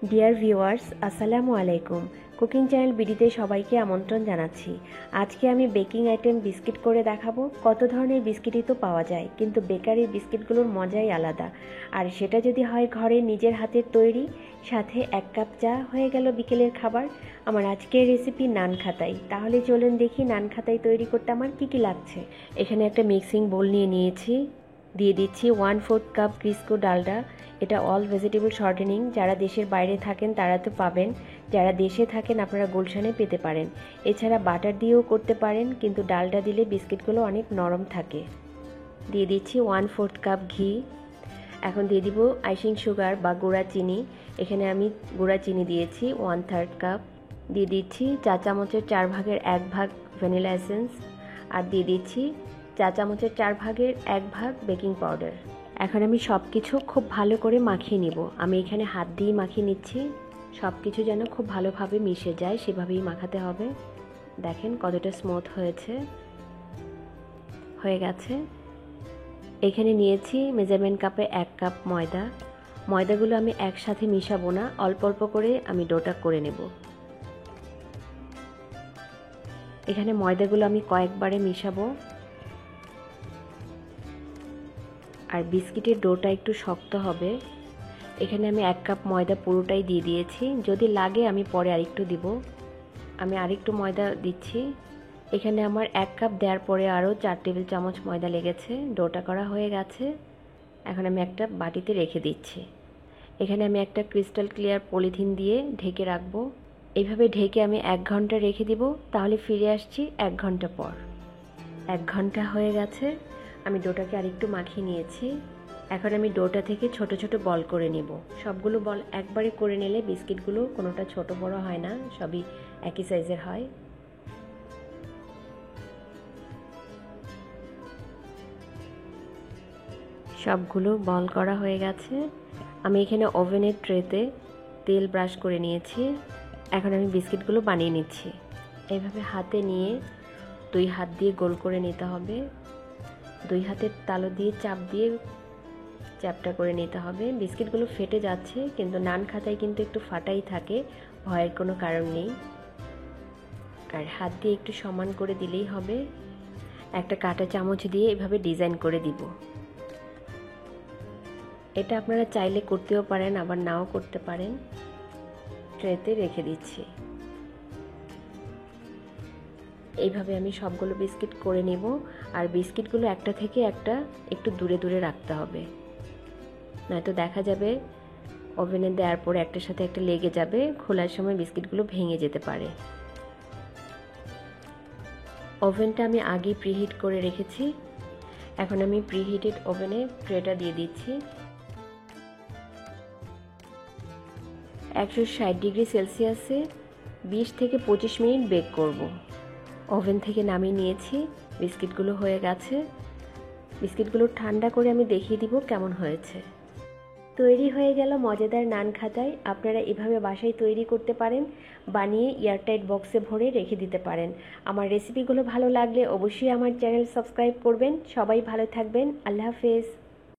Dear viewers, আসসালামু আলাইকুম। Cooking channel বিডিতে সবাইকে আমন্ত্রণ জানাচ্ছি। আজকে আমি বেকিং আইটেম বিস্কিট করে দেখাবো। কত ধরনের বিস্কিটই তো পাওয়া যায়, কিন্তু বেকারির বিস্কিটগুলোর মজাই আলাদা। আর সেটা যদি হয় ঘরে নিজের হাতের তৈরি, সাথে 1 কাপ চা, হয়ে গেল বিকেলের খাবার। আমার আজকের রেসিপি নান খাতাই। তাহলে চলুন দেখি নান খাতাই তৈরি করতে আমার কি কি লাগছে। এখানে একটা মিক্সিং বোল নিয়েছি। দিয়ে দিচ্ছি 1/4 কাপ ক্রিস্কো ডালডা। এটা অল ভেজিটেবল শর্টেনিং। যারা দেশের বাইরে থাকেন তারা তো পাবেন, যারা দেশে থাকেন আপনারা গুলশানে পেতে পারেন। এছাড়া বাটার দিয়েও করতে পারেন, কিন্তু ডালডা দিলে বিস্কিটগুলো অনেক নরম থাকে। দিয়ে দিচ্ছি 1/4 কাপ ঘি। এখন দিয়ে দিব আইসিং সুগার বা গুঁড়া চিনি। এখানে আমি গুঁড়া চিনি দিয়েছি 1/3 কাপ। দিয়ে দিচ্ছি চা চামচের 4 ভাগের 1 ভাগ ভ্যানিলা এসেন্স। আর দিয়ে দিচ্ছি চা চামচের 4 ভাগের 1 ভাগ বেকিং পাউডার। এখন আমি সব কিছু খুব ভালো করে মাখিয়ে নিব। আমি এখানে হাত দিয়ে মাখিয়ে নিচ্ছি। সব কিছু যেন খুব ভালোভাবে মিশে যায় সেভাবেই মাখাতে হবে। দেখেন কতটা স্মুথ হয়ে গেছে। এখানে নিয়েছি মেজারমেন্ট কাপে 1 কাপ ময়দা। ময়দাগুলো আমি একসাথে মিশাবো না, অল্প অল্প করে আমি ডোটা করে নেব। এখানে ময়দাগুলো আমি কয়েকবারে মিশাবো। আর বিস্কিটের ডোটা একটু শক্ত হবে। এখানে আমি 1 কাপ ময়দা পুরোটাই দিয়ে দিয়েছি। যদি লাগে আমি পরে আরেকটু দিব। আমি আরেকটু ময়দা দিচ্ছি। এখানে আমার 1 কাপ দেওয়ার পরে আরও 4 টেবিল চামচ ময়দা লেগেছে। ডোটা করা হয়ে গেছে। এখন আমি একটা বাটিতে রেখে দিচ্ছি। এখানে আমি একটা ক্রিস্টাল ক্লিয়ার পলিথিন দিয়ে ঢেকে রাখবো। এইভাবে ঢেকে আমি 1 ঘন্টা রেখে দিব। তাহলে ফিরে আসছি 1 ঘন্টা পর। 1 ঘন্টা হয়ে গেছে। আমি ডোটাকে আরেকটু মাখিয়ে নিয়েছি। এখন আমি ডোটা থেকে ছোট ছোট বল করে নিব। সবগুলো বল একবারে করে নিলে বিস্কিটগুলো কোনোটা ছোট বড় হয় না, সবই একই সাইজের হয়। সবগুলো বল করা হয়ে গেছে। আমি এখানে ওভেনের ট্রেতে তেল ব্রাশ করে নিয়েছি। এখন আমি বিস্কিটগুলো বানিয়ে নিচ্ছি। এইভাবে হাতে নিয়ে 2 হাত দিয়ে গোল করে নিতে হবে। 2 হাতের তালু দিয়ে চাপ দিয়ে চ্যাপটা করে নিতে হবে। বিস্কিটগুলো ফেটে যাচ্ছে, কিন্তু নান খাতায় কিন্তু একটু ফাটাই থাকে, ভয়ের কোনো কারণ নেই। আর হাত দিয়ে একটু সমান করে দিলেই হবে। একটা কাঁটা চামচ দিয়ে এভাবে ডিজাইন করে দিব। এটা আপনারা চাইলে করতেও পারেন, আবার নাও করতে পারেন। ট্রেতে রেখে দিচ্ছি। এইভাবে আমি সবগুলো বিস্কিট করে নেব। আর বিস্কিটগুলো একটা থেকে একটা একটু দূরে দূরে রাখতে হবে, নয়তো দেখা যাবে ওভেনে দেওয়ার পরে একটার সাথে একটা লেগে যাবে। খোলার সময় বিস্কিটগুলো ভেঙে যেতে পারে। ওভেনটা আমি আগেই প্রিহিট করে রেখেছি। এখন আমি প্রিহিটেড ওভেনে ট্রেটা দিয়ে দিচ্ছি। 160 ডিগ্রি সেলসিয়াসে 20 থেকে 25 মিনিট বেক করব। ওভেন থেকে নামিয়ে নিয়েছি। বিস্কিটগুলো হয়ে গেছে। বিস্কিটগুলো ঠান্ডা করে আমি দেখিয়ে দিব কেমন হয়েছে। তৈরি হয়ে গেল মজাদার নান খাতাই। আপনারা এভাবে বাসায় তৈরি করতে পারেন, বানিয়ে এয়ারটাইট বক্সে ভরে রেখে দিতে পারেন। আমার রেসিপিগুলো ভালো লাগলে অবশ্যই আমার চ্যানেল সাবস্ক্রাইব করবেন। সবাই ভালো থাকবেন। আল্লাহ হাফেজ।